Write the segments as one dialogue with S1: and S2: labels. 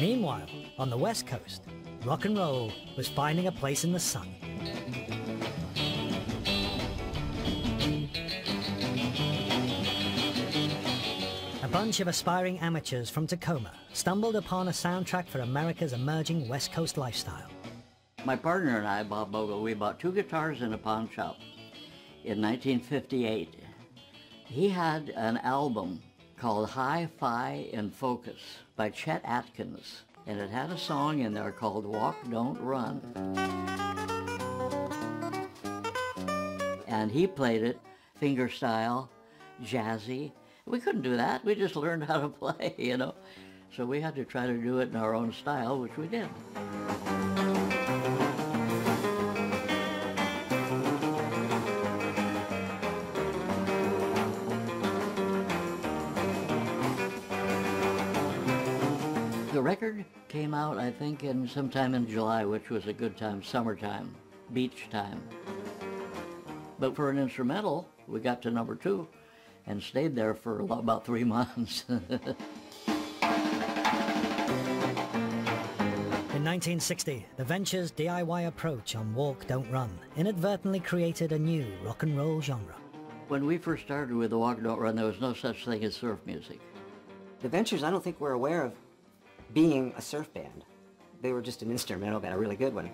S1: Meanwhile, on the West Coast, rock and roll was finding a place in the sun. A bunch of aspiring amateurs from Tacoma stumbled upon a soundtrack for America's emerging West Coast lifestyle.
S2: My partner and I, Bob Bogle, we bought 2 guitars in a pawn shop in 1958. He had an album called Hi-Fi in Focus by Chet Atkins, and it had a song in there called Walk, Don't Run. And he played it fingerstyle, jazzy. We couldn't do that. We just learned how to play, you know. So we had to try to do it in our own style, which we did. The record came out, I think, sometime in July, which was a good time, summertime, beach time. But for an instrumental, we got to number 2 and stayed there for about 3 months.
S1: In 1960, the Ventures' DIY approach on Walk, Don't Run inadvertently created a new rock and roll genre.
S2: When we first started with the Walk, Don't Run, there was no such thing as surf music.
S3: The Ventures, I don't think were aware of being a surf band. They were just an instrumental band, a really good one.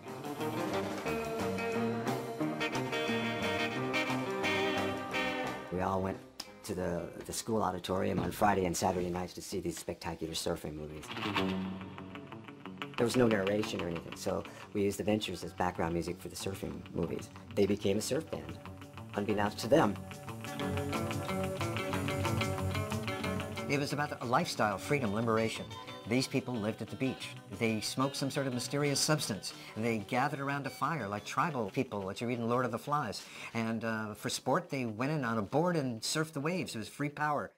S3: We all went to the school auditorium on Friday and Saturday nights to see these spectacular surfing movies. There was no narration or anything, so we used the Ventures as background music for the surfing movies. They became a surf band, unbeknownst to them.
S4: It was about a lifestyle, freedom, liberation. These people lived at the beach. They smoked some sort of mysterious substance. They gathered around a fire like tribal people, what you read in Lord of the Flies. And for sport, they went in on a board and surfed the waves. It was free power.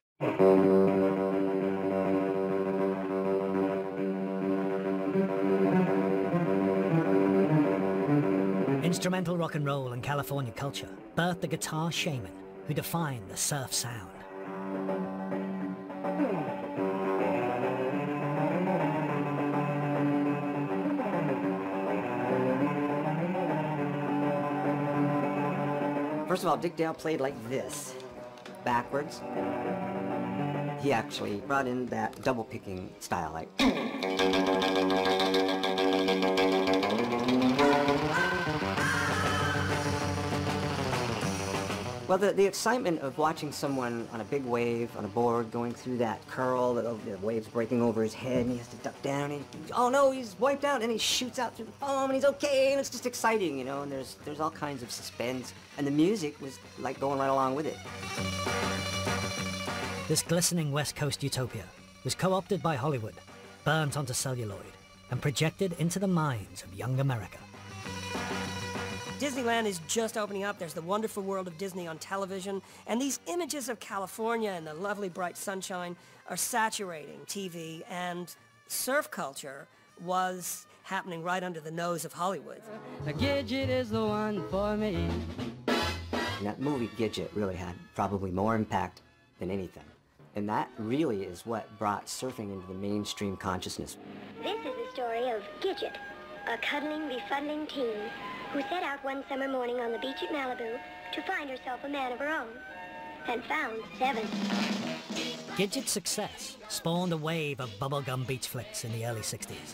S1: Instrumental rock and roll and California culture birthed the guitar shaman who defined the surf sound.
S3: First of all, Dick Dale played like this, backwards. He actually brought in that double picking style, like. Well, the excitement of watching someone on a big wave, on a board, going through that curl, the waves breaking over his head, and he has to duck down, and oh no, he's wiped out, and he shoots out through the foam, and he's okay, and it's just exciting, you know, and there's all kinds of suspense, and the music was like going right along with it.
S1: This glistening West Coast utopia was co-opted by Hollywood, burnt onto celluloid, and projected into the minds of young America.
S5: Disneyland is just opening up. There's the wonderful world of Disney on television, and these images of California and the lovely bright sunshine are saturating TV, and surf culture was happening right under the nose of Hollywood.
S6: A Gidget is the one for me.
S3: And that movie, Gidget, really had probably more impact than anything. And that really is what brought surfing into the mainstream consciousness.
S7: This is the story of Gidget, a cuddling, befuddling teen who set out one summer morning on the beach at Malibu to find herself a man of her own, and found 7.
S1: Gidget's success spawned a wave of bubblegum beach flicks in the early 60s.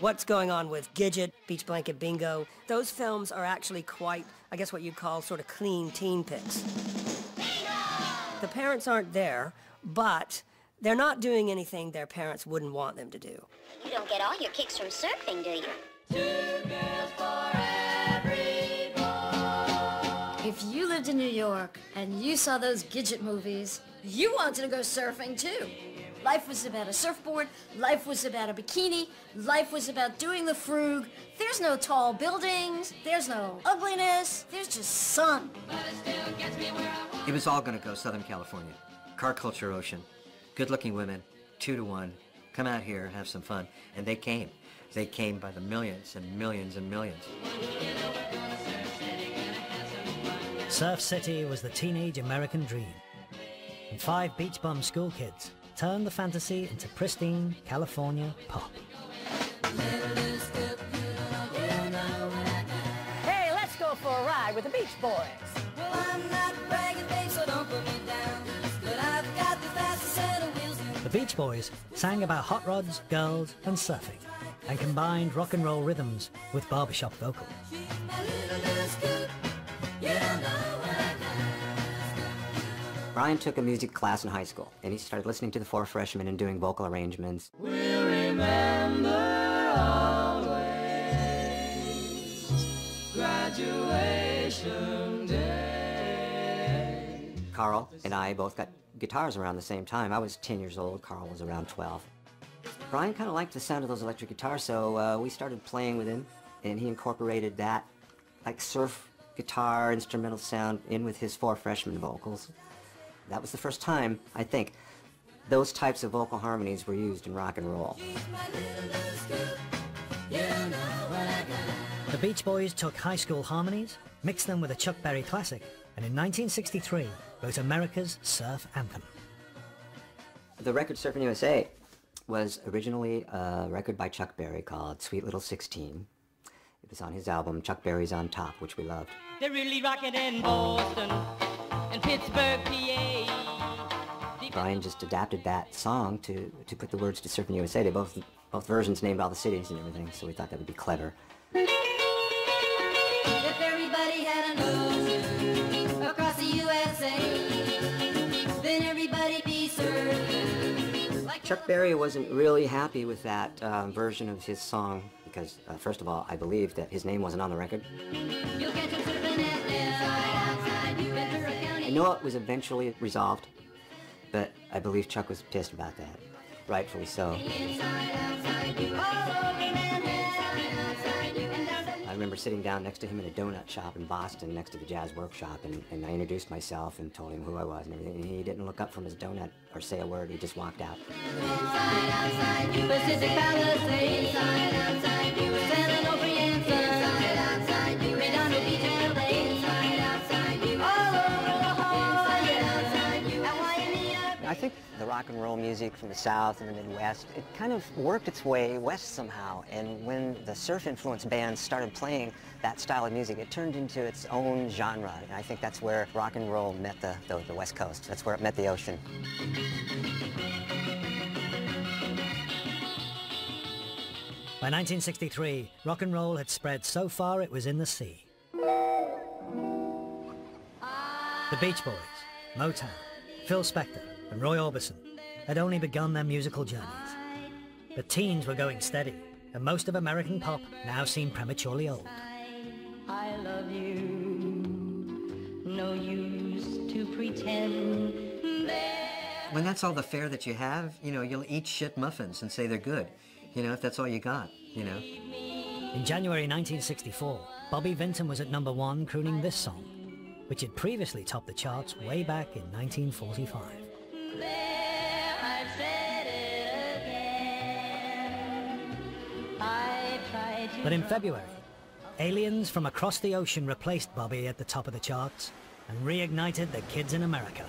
S5: What's going on with Gidget, Beach Blanket Bingo? Those films are actually quite, I guess what you'd call sort of clean teen pics. The parents aren't there, but they're not doing anything their parents wouldn't want them to do.
S7: You don't get all your kicks from surfing, do you?
S6: 2 girls for every boy.
S8: If you lived in New York and you saw those Gidget movies, you wanted to go surfing too. Life was about a surfboard, life was about a bikini, life was about doing the frug. There's no tall buildings, there's no ugliness, there's just sun.
S4: It was all going to go Southern California. Car culture ocean, good-looking women, 2 to 1. Come out here, have some fun. And they came. They came by the millions and millions and millions.
S1: Surf City was the teenage American dream. And 5 beach bum school kids turned the fantasy into pristine California pop.
S5: Hey, let's go for a ride with the Beach Boys.
S6: Well, I'm not bragging, babe, so don't put me down. But I've got the fastest set of wheels.
S1: The Beach Boys sang about hot rods, girls, and surfing, and combined rock and roll rhythms with barbershop vocals.
S3: Brian took a music class in high school, and he started listening to the Four Freshmen and doing vocal arrangements.
S6: We'll remember always graduation day.
S3: Carl and I both got guitars around the same time. I was 10 years old, Carl was around 12. Brian kind of liked the sound of those electric guitars, so we started playing with him, and he incorporated that, like surf guitar, instrumental sound in with his Four Freshmen vocals. That was the first time, I think, those types of vocal harmonies were used in rock and roll.
S1: The Beach Boys took high school harmonies, mixed them with a Chuck Berry classic, and in 1963 wrote America's surf anthem.
S3: The record Surfing USA was originally a record by Chuck Berry called Sweet Little 16. It was on his album Chuck Berry's on Top, which we loved.
S6: They're really rocking in Boston and Pittsburgh, PA.
S3: Brian just adapted that song to put the words to Surfing USA. They both versions named all the cities and everything, so we thought that would be clever.
S6: If everybody had an ocean across the USA, then everybody'd be surfing.
S3: Chuck Berry wasn't really happy with that version of his song because, first of all, I believe that his name wasn't on the record.
S6: You'll catch him surfing at outside Ventura County.
S3: I know it was eventually resolved, but I believe Chuck was pissed about that, rightfully so. I remember sitting down next to him in a donut shop in Boston next to the Jazz Workshop, and I introduced myself and told him who I was and everything, and he didn't look up from his donut or say a word, he just walked out.
S6: Pacific Palisades, San Onofre, Redondo Beach, LA, all over
S3: I think the rock and roll music from the South and the Midwest, it kind of worked its way west somehow, and when the surf-influenced bands started playing that style of music, it turned into its own genre, and I think that's where rock and roll met the West Coast. That's where it met the ocean.
S1: By 1963, rock and roll had spread so far it was in the sea. The Beach Boys, Motown, Phil Spector, and Roy Orbison had only begun their musical journeys. The teens were going steady, and most of American pop now seemed prematurely old.
S6: I love you, no use to pretend.
S4: When that's all the fare that you have, you know, you'll eat shit muffins and say they're good, you know, if that's all you got, you know.
S1: In January 1964, Bobby Vinton was at #1 crooning this song, which had previously topped the charts way back in 1945.
S6: There, I've said it again. I tried to
S1: But in February, aliens from across the ocean replaced Bobby at the top of the charts and reignited the kids in America.